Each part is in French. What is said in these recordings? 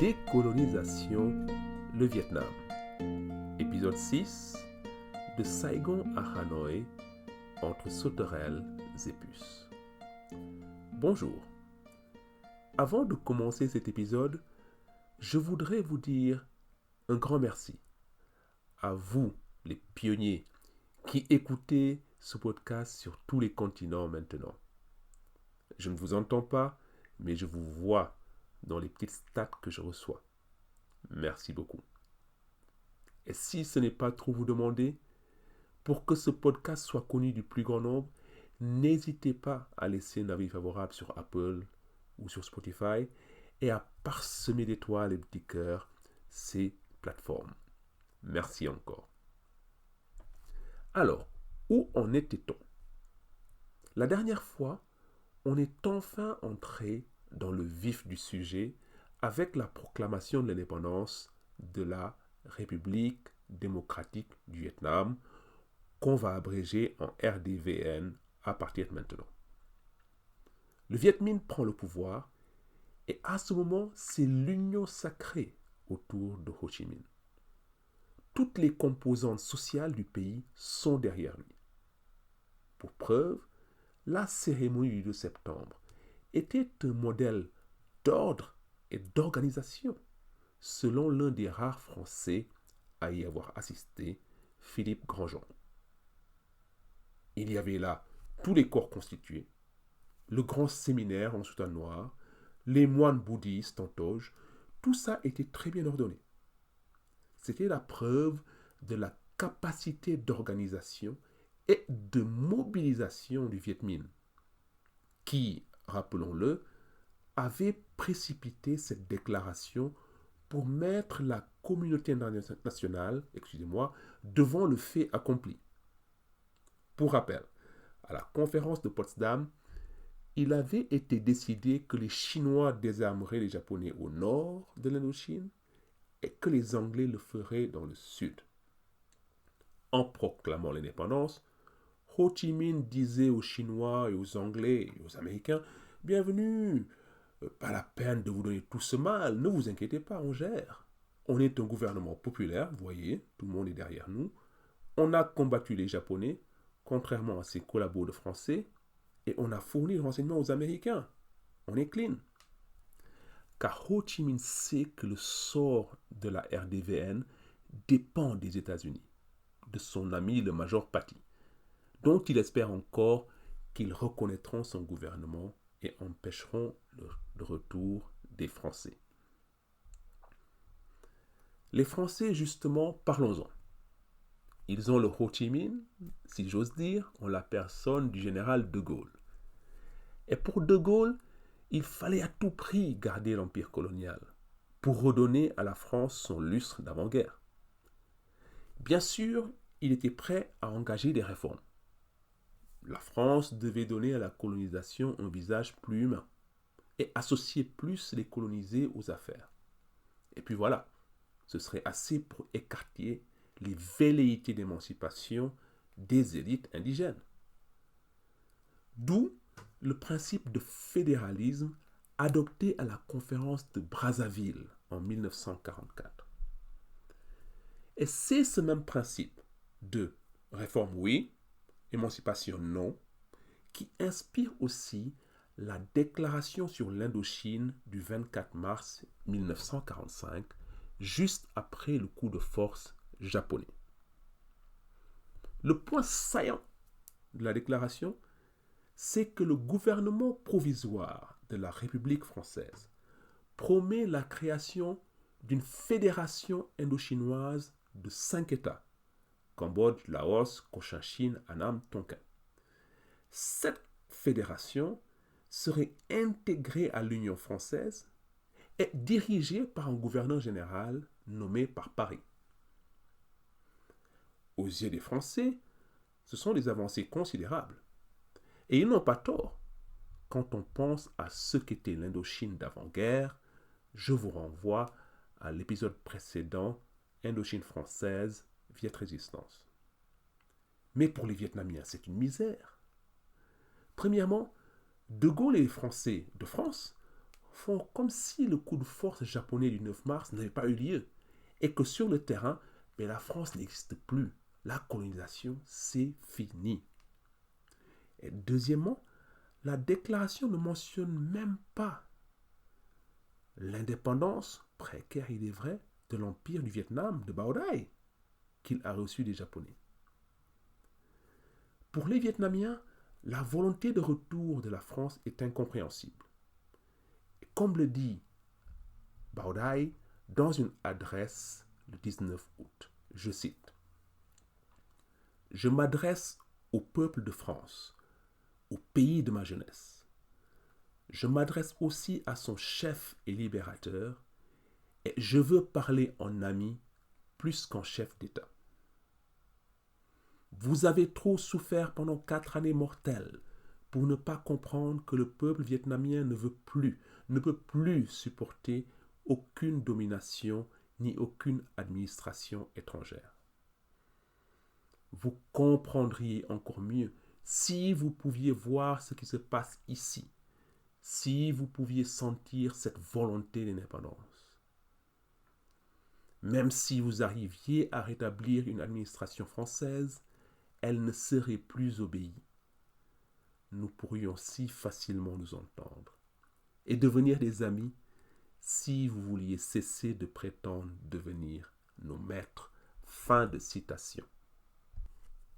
Décolonisation, le Vietnam. Épisode 6, de Saigon à Hanoï, entre sauterelles et puces. Bonjour. Avant de commencer cet épisode, je voudrais vous dire un grand merci à vous, les pionniers, qui écoutez ce podcast sur tous les continents maintenant. Je ne vous entends pas, mais je vous vois dans les petites stats que je reçois. Merci beaucoup. Et si ce n'est pas trop vous demander, pour que ce podcast soit connu du plus grand nombre, n'hésitez pas à laisser un avis favorable sur Apple ou sur Spotify et à parsemer d'étoiles et de petits cœurs ces plateformes. Merci encore. Alors, où en était-on? La dernière fois, on est enfin entré dans le vif du sujet avec la proclamation de l'indépendance de la République démocratique du Vietnam, qu'on va abréger en RDVN à partir de maintenant. Le Viet Minh prend le pouvoir et à ce moment, c'est l'union sacrée autour de Ho Chi Minh. Toutes les composantes sociales du pays sont derrière lui. Pour preuve, la cérémonie du 2 septembre était un modèle d'ordre et d'organisation, selon l'un des rares Français à y avoir assisté, Philippe Grandjean. Il y avait là tous les corps constitués, le grand séminaire en soutane noir, les moines bouddhistes en toge, tout ça était très bien ordonné. C'était la preuve de la capacité d'organisation et de mobilisation du Viet Minh, qui, rappelons-le, avait précipité cette déclaration pour mettre la communauté internationale, devant le fait accompli. Pour rappel, à la conférence de Potsdam, il avait été décidé que les Chinois désarmeraient les Japonais au nord de l'Indochine et que les Anglais le feraient dans le sud. En proclamant l'indépendance, Ho Chi Minh disait aux Chinois et aux Anglais et aux Américains « Bienvenue, pas la peine de vous donner tout ce mal, ne vous inquiétez pas, on gère. On est un gouvernement populaire, vous voyez, tout le monde est derrière nous. On a combattu les Japonais, contrairement à ses collaborateurs français, et on a fourni le renseignement aux Américains. On est clean. » Car Ho Chi Minh sait que le sort de la RDVN dépend des États-Unis, de son ami le Major Patty, dont il espère encore qu'ils reconnaîtront son gouvernement et empêcheront le retour des Français. Les Français, justement, parlons-en. Ils ont le Ho Chi Minh, si j'ose dire, en la personne du général de Gaulle. Et pour de Gaulle, il fallait à tout prix garder l'empire colonial pour redonner à la France son lustre d'avant-guerre. Bien sûr, il était prêt à engager des réformes. La France devait donner à la colonisation un visage plus humain et associer plus les colonisés aux affaires. Et puis voilà, ce serait assez pour écarter les velléités d'émancipation des élites indigènes. D'où le principe de fédéralisme adopté à la conférence de Brazzaville en 1944. Et c'est ce même principe de réforme oui, émancipation non, qui inspire aussi la déclaration sur l'Indochine du 24 mars 1945, juste après le coup de force japonais. Le point saillant de la déclaration, c'est que le gouvernement provisoire de la République française promet la création d'une fédération indochinoise de 5 États, Cambodge, Laos, Cochinchine, Annam, Tonkin. Cette fédération serait intégrée à l'Union française et dirigée par un gouverneur général nommé par Paris. Aux yeux des Français, ce sont des avancées considérables. Et ils n'ont pas tort. Quand on pense à ce qu'était l'Indochine d'avant-guerre, je vous renvoie à l'épisode précédent, Indochine française, Viet Résistance. Mais pour les Vietnamiens, c'est une misère. Premièrement, De Gaulle et les Français de France font comme si le coup de force japonais du 9 mars n'avait pas eu lieu et que sur le terrain, la France n'existe plus. La colonisation, c'est fini. Et deuxièmement, la déclaration ne mentionne même pas l'indépendance, précaire il est vrai, de l'Empire du Vietnam de Bao Dai qu'il a reçu des Japonais. Pour les Vietnamiens, la volonté de retour de la France est incompréhensible. Et comme le dit Bao Dai dans une adresse le 19 août, je cite: Je m'adresse au peuple de France, au pays de ma jeunesse. Je m'adresse aussi à son chef et libérateur, et je veux parler en ami plus qu'en chef d'État. Vous avez trop souffert pendant 4 années mortelles pour ne pas comprendre que le peuple vietnamien ne peut plus supporter aucune domination ni aucune administration étrangère. Vous comprendriez encore mieux si vous pouviez voir ce qui se passe ici, si vous pouviez sentir cette volonté d'indépendance. Même si vous arriviez à rétablir une administration française, elle ne serait plus obéie. Nous pourrions si facilement nous entendre et devenir des amis si vous vouliez cesser de prétendre devenir nos maîtres. Fin de citation.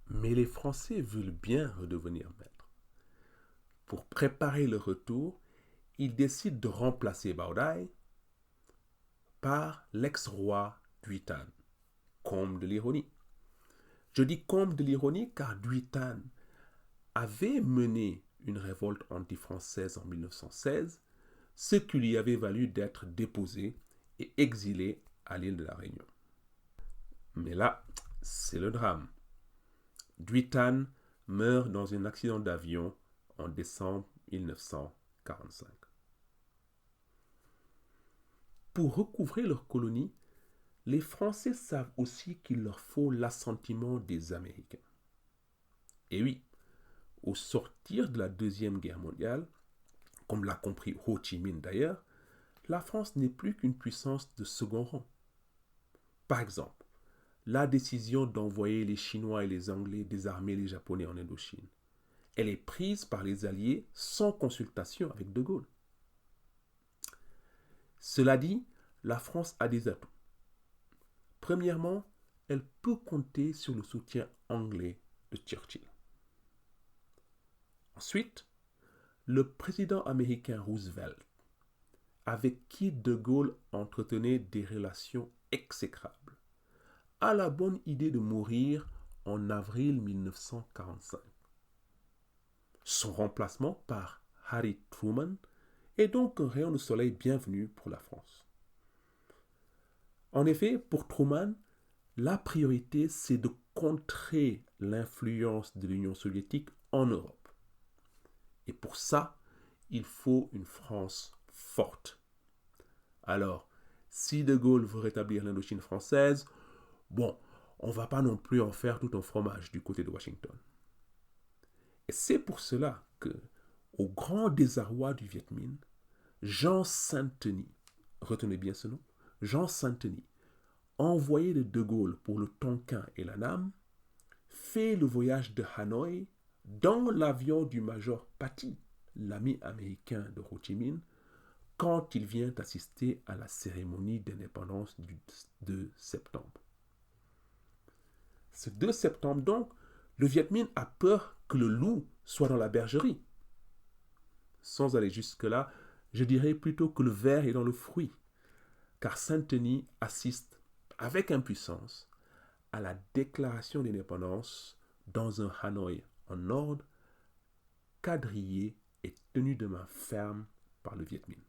Mais les Français veulent bien redevenir maîtres. Pour préparer le retour, ils décident de remplacer Bao Dai par l'ex-roi Duy Tan. Comble de l'ironie. Je dis comble de l'ironie car Duy Tan avait mené une révolte anti-française en 1916, ce qui lui avait valu d'être déposé et exilé à l'île de la Réunion. Mais là, c'est le drame. Duy Tan meurt dans un accident d'avion en décembre 1945. Pour recouvrer leur colonie, les Français savent aussi qu'il leur faut l'assentiment des Américains. Et oui, au sortir de la Deuxième Guerre mondiale, comme l'a compris Ho Chi Minh d'ailleurs, la France n'est plus qu'une puissance de second rang. Par exemple, la décision d'envoyer les Chinois et les Anglais désarmer les Japonais en Indochine, elle est prise par les Alliés sans consultation avec De Gaulle. Cela dit, la France a des atouts. Premièrement, elle peut compter sur le soutien anglais de Churchill. Ensuite, le président américain Roosevelt, avec qui De Gaulle entretenait des relations exécrables, a la bonne idée de mourir en avril 1945. Son remplacement par Harry Truman est donc un rayon de soleil bienvenu pour la France. En effet, pour Truman, la priorité, c'est de contrer l'influence de l'Union soviétique en Europe. Et pour ça, il faut une France forte. Alors, si De Gaulle veut rétablir l'Indochine française, on ne va pas non plus en faire tout un fromage du côté de Washington. Et c'est pour cela que, au grand désarroi du Viet Minh, Jean Saint-Denis, retenez bien ce nom, Jean Saint-Denis, envoyé de Gaulle pour le Tonkin et la Nam, fait le voyage de Hanoï dans l'avion du major Patty, l'ami américain de Ho Chi Minh, quand il vient assister à la cérémonie d'indépendance du 2 septembre. Ce 2 septembre donc, le Viet Minh a peur que le loup soit dans la bergerie. Sans aller jusque-là, je dirais plutôt que le ver est dans le fruit, car Saint-Denis assiste avec impuissance à la déclaration d'indépendance dans un Hanoï en ordre, quadrillé et tenu de main ferme par le Viet Minh.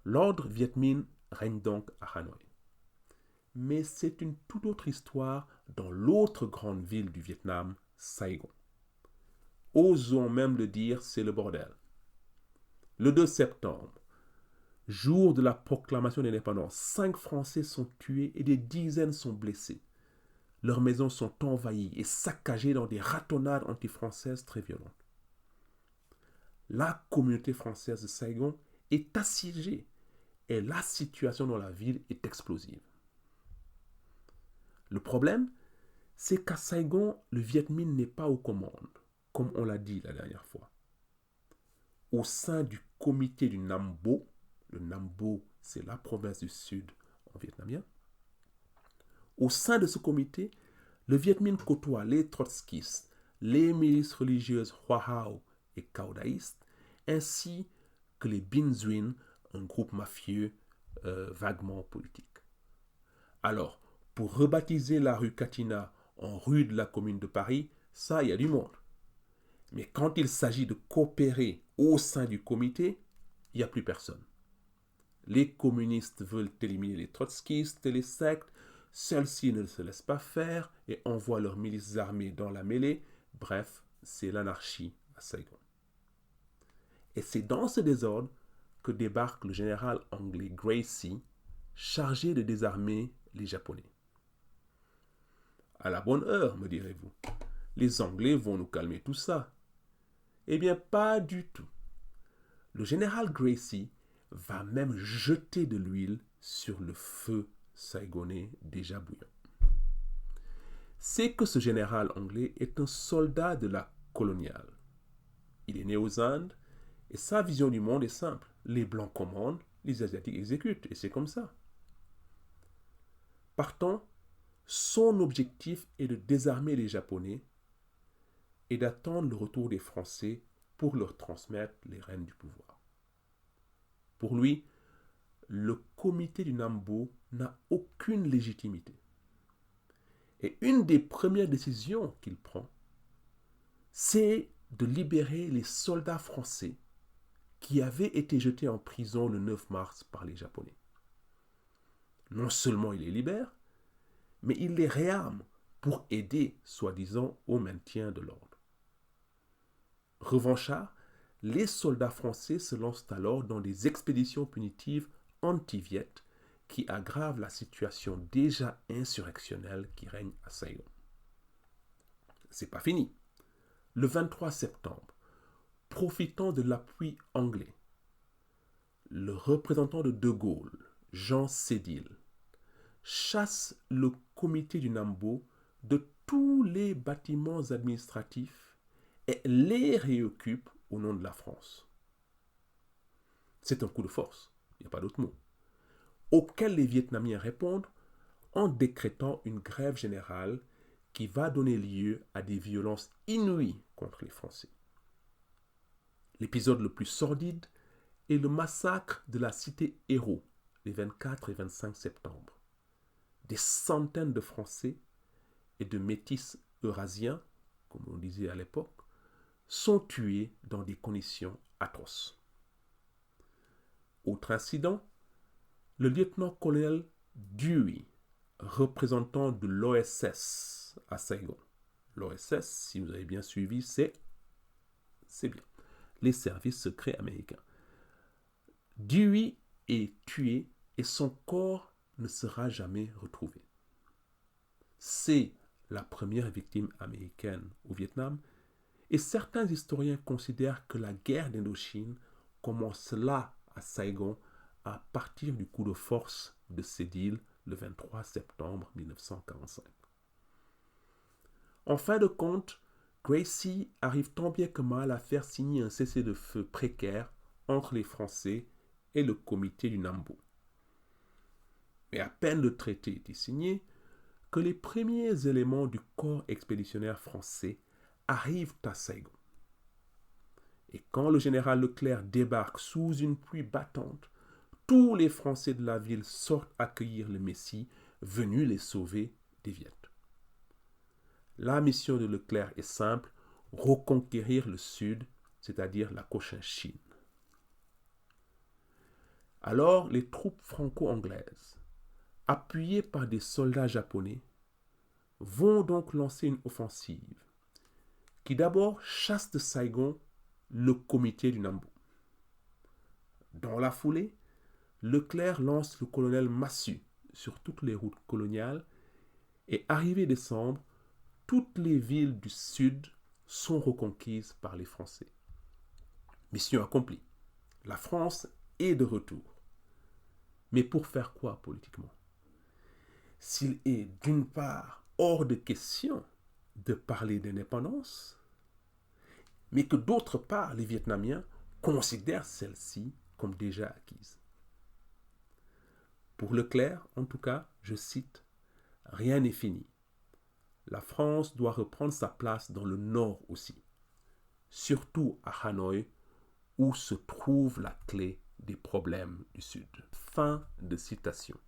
L'ordre Viet Minh règne donc à Hanoï. Mais c'est une toute autre histoire dans l'autre grande ville du Vietnam, Saigon. Osons même le dire, c'est le bordel. Le 2 septembre, jour de la proclamation d'indépendance, 5 Français sont tués et des dizaines sont blessés. Leurs maisons sont envahies et saccagées dans des ratonnades anti-françaises très violentes. la communauté française de Saigon est assiégée et la situation dans la ville est explosive. Le problème, c'est qu'à Saigon, le Viet Minh n'est pas aux commandes, comme on l'a dit la dernière fois. Au sein du comité du Nam Bo, le Nam Bo, c'est la province du Sud en vietnamien, au sein de ce comité, le Viet Minh côtoie les trotskistes, les milices religieuses Hoa Hao et Cao Daistes, ainsi que les Binh Duin, un groupe mafieux vaguement politique. Alors, pour rebaptiser la rue Catina en rue de la Commune de Paris, ça, il y a du monde. Mais quand il s'agit de coopérer au sein du comité, il n'y a plus personne. Les communistes veulent éliminer les trotskistes et les sectes, celles-ci ne se laissent pas faire et envoient leurs milices armées dans la mêlée. Bref, c'est l'anarchie à Saigon. Et c'est dans ce désordre que débarque le général anglais Gracie, chargé de désarmer les Japonais. À la bonne heure, me direz-vous. Les Anglais vont nous calmer tout ça. Eh bien, pas du tout. Le général Gracie va même jeter de l'huile sur le feu saigonais déjà bouillant. C'est que ce général anglais est un soldat de la coloniale. Il est né aux Indes et sa vision du monde est simple. Les Blancs commandent, les Asiatiques exécutent, et c'est comme ça. Partant, son objectif est de désarmer les Japonais et d'attendre le retour des Français pour leur transmettre les rênes du pouvoir. Pour lui, le comité du Nam Bo n'a aucune légitimité. Et une des premières décisions qu'il prend, c'est de libérer les soldats français qui avaient été jetés en prison le 9 mars par les Japonais. Non seulement il les libère, mais il les réarme pour aider, soi-disant, au maintien de l'ordre. Revanchards, les soldats français se lancent alors dans des expéditions punitives anti-Viet qui aggravent la situation déjà insurrectionnelle qui règne à Saigon. C'est pas fini. Le 23 septembre, profitant de l'appui anglais, le représentant de Gaulle, Jean Sédil, chasse le comité du Nam Bo de tous les bâtiments administratifs et les réoccupe au nom de la France. C'est un coup de force, il n'y a pas d'autre mot, auquel les Vietnamiens répondent en décrétant une grève générale qui va donner lieu à des violences inouïes contre les Français. L'épisode le plus sordide est le massacre de la cité Hérault, les 24 et 25 septembre. Des centaines de Français et de métis eurasiens, comme on disait à l'époque, sont tués dans des conditions atroces. Autre incident, le lieutenant-colonel Dewey, représentant de l'OSS à Saigon. L'OSS, si vous avez bien suivi, c'est bien, les services secrets américains. Dewey est tué et son corps ne sera jamais retrouvé. C'est la première victime américaine au Vietnam et certains historiens considèrent que la guerre d'Indochine commence là à Saigon à partir du coup de force de Sédil le 23 septembre 1945. En fin de compte, Gracie arrive tant bien que mal à faire signer un cessez-le-feu précaire entre les Français et le comité du Nam Bo. Mais à peine le traité est signé que les premiers éléments du corps expéditionnaire français arrivent à Saigon. Et quand le général Leclerc débarque sous une pluie battante, tous les Français de la ville sortent accueillir le Messie venu les sauver des Viet. La mission de Leclerc est simple, reconquérir le Sud, c'est-à-dire la Cochinchine. Alors les troupes franco-anglaises, appuyées par des soldats japonais, vont donc lancer une offensive qui d'abord chasse de Saigon le comité du Nam Bo. Dans la foulée, Leclerc lance le colonel Massu sur toutes les routes coloniales et arrivé décembre, toutes les villes du Sud sont reconquises par les Français. Mission accomplie. La France est de retour. Mais pour faire quoi politiquement? S'il est d'une part hors de question de parler d'indépendance, mais que d'autre part les Vietnamiens considèrent celle-ci comme déjà acquise. Pour Leclerc, en tout cas, je cite, « Rien n'est fini. La France doit reprendre sa place dans le Nord aussi, surtout à Hanoï, où se trouve la clé des problèmes du Sud. » Fin de citation.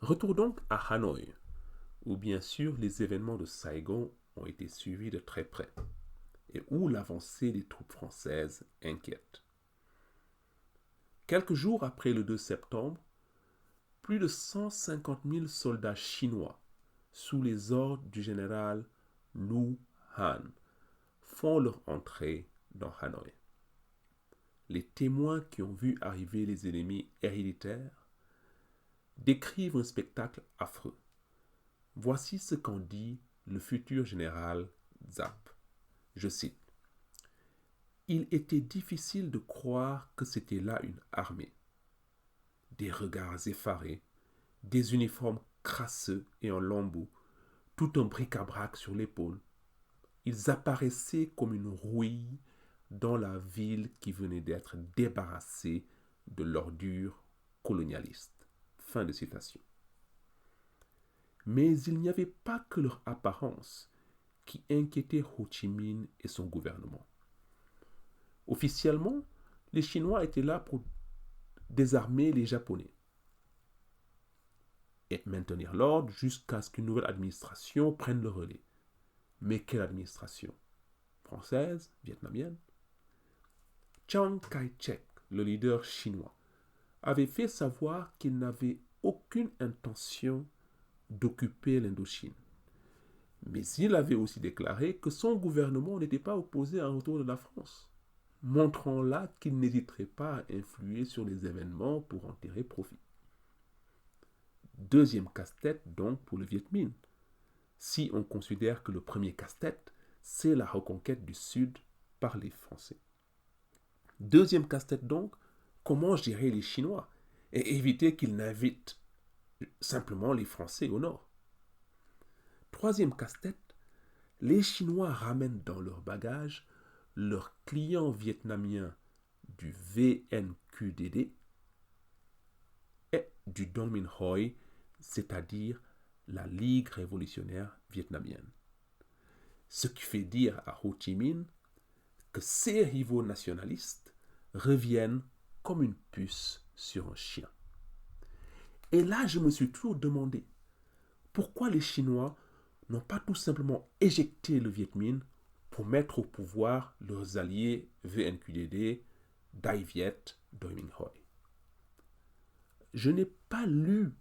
Retour donc à Hanoï, où bien sûr les événements de Saigon ont été suivis de très près, et où l'avancée des troupes françaises inquiète. Quelques jours après le 2 septembre, plus de 150 000 soldats chinois, sous les ordres du général Lu Han, font leur entrée dans Hanoï. Les témoins qui ont vu arriver les ennemis héréditaires décrivent un spectacle affreux. Voici ce qu'en dit le futur général Giap. Je cite. « Il était difficile de croire que c'était là une armée. Des regards effarés, des uniformes crasseux et en lambeaux, tout un bric-à-brac sur l'épaule. Ils apparaissaient comme une rouille dans la ville qui venait d'être débarrassée de l'ordure colonialiste. » Fin de citation. Mais il n'y avait pas que leur apparence qui inquiétait Ho Chi Minh et son gouvernement. Officiellement, les Chinois étaient là pour désarmer les Japonais et maintenir l'ordre jusqu'à ce qu'une nouvelle administration prenne le relais. Mais quelle administration? Française? Vietnamienne? Chiang Kai-shek, le leader chinois, avait fait savoir qu'il n'avait aucune intention d'occuper l'Indochine. Mais il avait aussi déclaré que son gouvernement n'était pas opposé à un retour de la France, montrant là qu'il n'hésiterait pas à influer sur les événements pour en tirer profit. Deuxième casse-tête donc pour le Viet Minh, si on considère que le premier casse-tête, c'est la reconquête du Sud par les Français. Deuxième casse-tête donc, comment gérer les Chinois et éviter qu'ils n'invitent simplement les Français au Nord. Troisième casse-tête, les Chinois ramènent dans leur bagage leurs clients vietnamiens du VNQDD et du Dong Minh Hoi, c'est-à-dire la Ligue révolutionnaire vietnamienne. Ce qui fait dire à Ho Chi Minh que ses rivaux nationalistes reviennent comme une puce sur un chien. Et là, je me suis toujours demandé pourquoi les Chinois n'ont pas tout simplement éjecté le Viet Minh pour mettre au pouvoir leurs alliés VNQDD, Dai Viet, Dong Minh Hoi. Je n'ai pas lu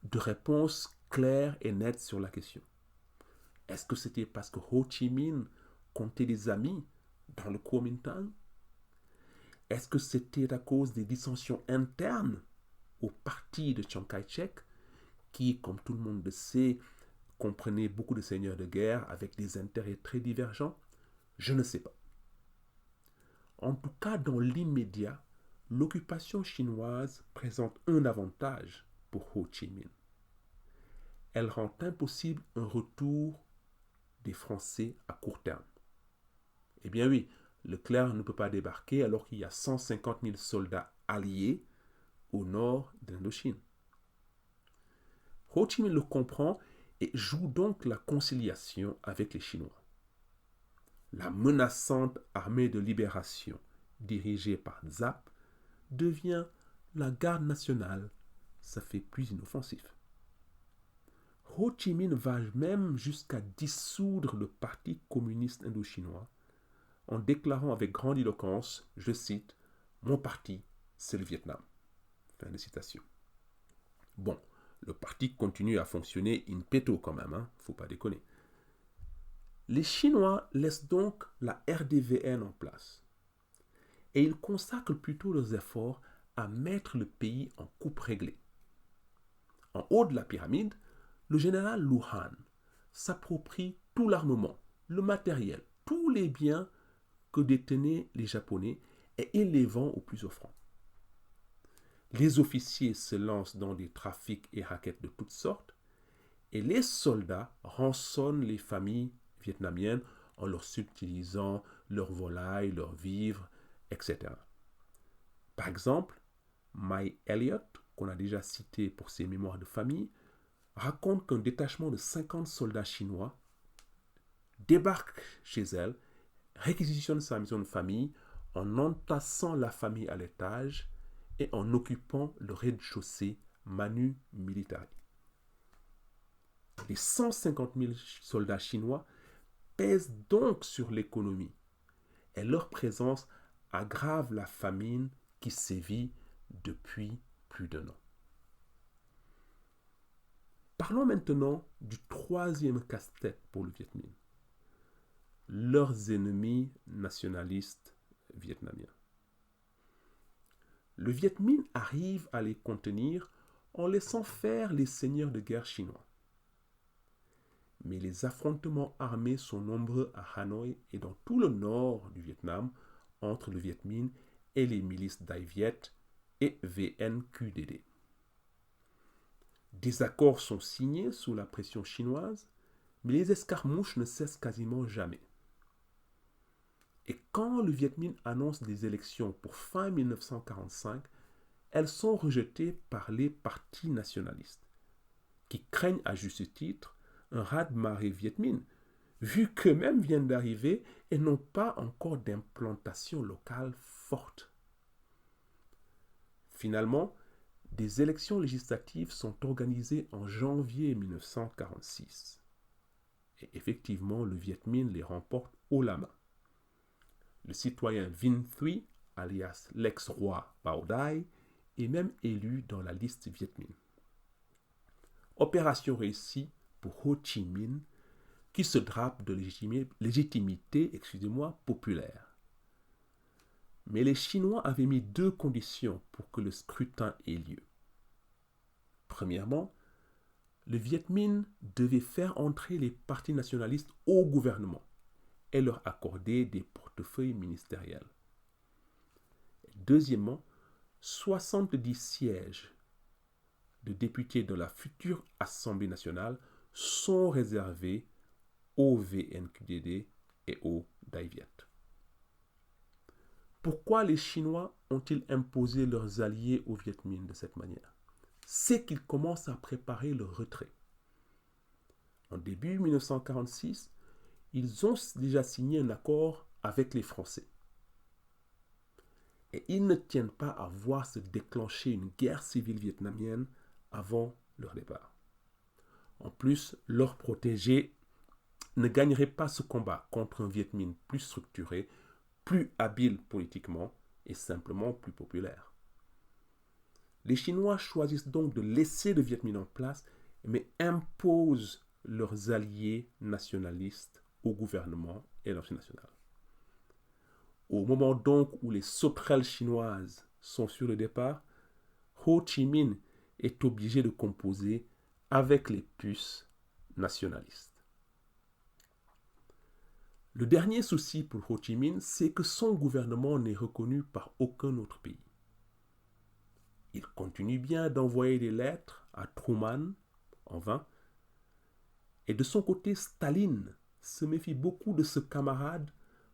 de réponse claire et nette sur la question. Est-ce que c'était parce que Ho Chi Minh comptait des amis dans le Kuomintang? Est-ce que c'était à cause des dissensions internes au parti de Chiang Kai-shek, qui, comme tout le monde le sait, comprenait beaucoup de seigneurs de guerre avec des intérêts très divergents? Je ne sais pas. En tout cas, dans l'immédiat, l'occupation chinoise présente un avantage pour Ho Chi Minh. Elle rend impossible un retour des Français à court terme. Eh bien oui, Leclerc ne peut pas débarquer alors qu'il y a 150 000 soldats alliés au nord de l'Indochine. Ho Chi Minh le comprend et joue donc la conciliation avec les Chinois. La menaçante armée de libération dirigée par Giap devient la garde nationale. Ça fait plus inoffensif. Ho Chi Minh va même jusqu'à dissoudre le Parti communiste indo-chinois en déclarant avec grandiloquence, je cite, « Mon parti, c'est le Vietnam ». Fin de citation. Bon, le parti continue à fonctionner in petto quand même, faut pas déconner. Les Chinois laissent donc la RDVN en place et ils consacrent plutôt leurs efforts à mettre le pays en coupe réglée. En haut de la pyramide, le général Lu Han s'approprie tout l'armement, le matériel, tous les biens que détenaient les Japonais et ils les vendent aux plus offrants. Les officiers se lancent dans des trafics et raquettes de toutes sortes et les soldats rançonnent les familles vietnamiennes en leur subtilisant leurs volailles, leurs vivres, etc. Par exemple, Mai Elliott, qu'on a déjà cité pour ses mémoires de famille, raconte qu'un détachement de 50 soldats chinois débarque chez elle, réquisitionne sa maison de famille en entassant la famille à l'étage et en occupant le rez-de-chaussée Manu Militari. Les 150 000 soldats chinois pèsent donc sur l'économie et leur présence aggrave la famine qui sévit depuis plus d'un an. Parlons maintenant du troisième casse-tête pour le Viet Minh, leurs ennemis nationalistes vietnamiens. Le Viet Minh arrive à les contenir en laissant faire les seigneurs de guerre chinois. Mais les affrontements armés sont nombreux à Hanoï et dans tout le nord du Vietnam entre le Viet Minh et les milices Dai Viet et VNQDD. Des accords sont signés sous la pression chinoise, mais les escarmouches ne cessent quasiment jamais. Et quand le Viet Minh annonce des élections pour fin 1945, elles sont rejetées par les partis nationalistes, qui craignent à juste titre un raz-de-marée Viet Minh, vu qu'eux-mêmes viennent d'arriver et n'ont pas encore d'implantation locale forte. Finalement, des élections législatives sont organisées en janvier 1946. Et effectivement, le Viet Minh les remporte haut la main. Le citoyen Vinh Thuy, alias l'ex-roi Bao Dai, est même élu dans la liste Viet Minh. Opération réussie pour Ho Chi Minh, qui se drape de légitimité populaire. Mais les Chinois avaient mis deux conditions pour que le scrutin ait lieu. Premièrement, le Viet Minh devait faire entrer les partis nationalistes au gouvernement et leur accorder des portefeuilles ministériels. Deuxièmement, 70 sièges de députés de la future Assemblée nationale sont réservés au VNQDD et au Dai Viet. Pourquoi les Chinois ont-ils imposé leurs alliés au Viet Minh de cette manière? C'est qu'ils commencent à préparer leur retrait. En début 1946, ils ont déjà signé un accord avec les Français. Et ils ne tiennent pas à voir se déclencher une guerre civile vietnamienne avant leur départ. En plus, leurs protégés ne gagneraient pas ce combat contre un Viet Minh plus structuré, plus habile politiquement et simplement plus populaire. Les Chinois choisissent donc de laisser le Viet Minh en place, mais imposent leurs alliés nationalistes au gouvernement et à l'Office national. Au moment donc où les sauterelles chinoises sont sur le départ, Ho Chi Minh est obligé de composer avec les puces nationalistes. Le dernier souci pour Ho Chi Minh, c'est que son gouvernement n'est reconnu par aucun autre pays. Il continue bien d'envoyer des lettres à Truman, en vain, et de son côté, Staline se méfie beaucoup de ce camarade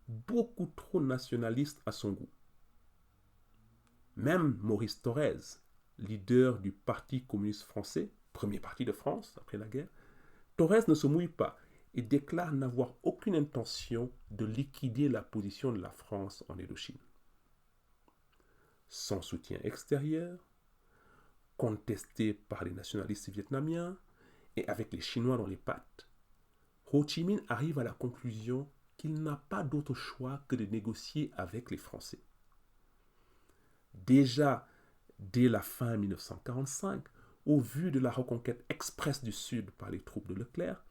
beaucoup trop nationaliste à son goût. Même Maurice Thorez, leader du Parti communiste français, premier parti de France après la guerre, Thorez ne se mouille pas et déclare n'avoir aucune intention de liquider la position de la France en Indochine. Sans soutien extérieur, contesté par les nationalistes vietnamiens et avec les Chinois dans les pattes, Ho Chi Minh arrive à la conclusion qu'il n'a pas d'autre choix que de négocier avec les Français. Déjà, dès la fin 1945, au vu de la reconquête express du Sud par les troupes de Leclerc,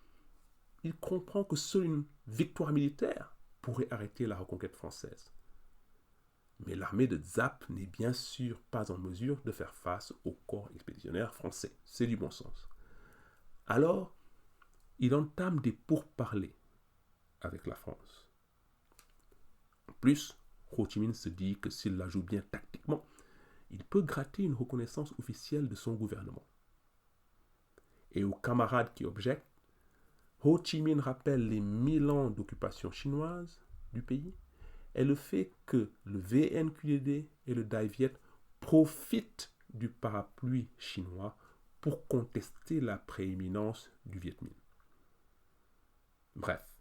il comprend que seule une victoire militaire pourrait arrêter la reconquête française. Mais l'armée de Giap n'est bien sûr pas en mesure de faire face au corps expéditionnaire français. C'est du bon sens. Alors, il entame des pourparlers avec la France. plus, Ho Chi Minh se dit que s'il la joue bien tactiquement, il peut gratter une reconnaissance officielle de son gouvernement. Et aux camarades qui objectent, Ho Chi Minh rappelle les 1000 ans d'occupation chinoise du pays et le fait que le VNQDD et le Dai Viet profitent du parapluie chinois pour contester la prééminence du Viet Minh. Bref,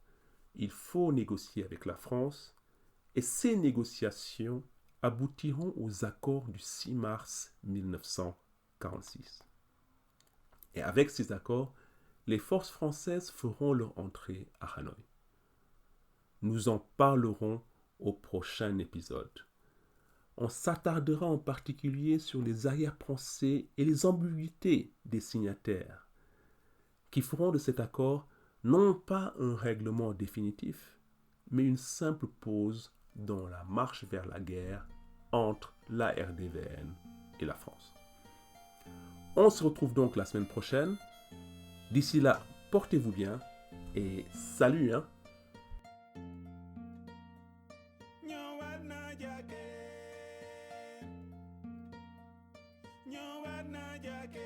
il faut négocier avec la France et ces négociations aboutiront aux accords du 6 mars 1946. Et avec ces accords, les forces françaises feront leur entrée à Hanoï. Nous en parlerons au prochain épisode. On s'attardera en particulier sur les arrière-pensées et les ambiguïtés des signataires, qui feront de cet accord non pas un règlement définitif, mais une simple pause dans la marche vers la guerre entre la RDVN et la France. On se retrouve donc la semaine prochaine. D'ici là, portez-vous bien et salut hein! Jacket.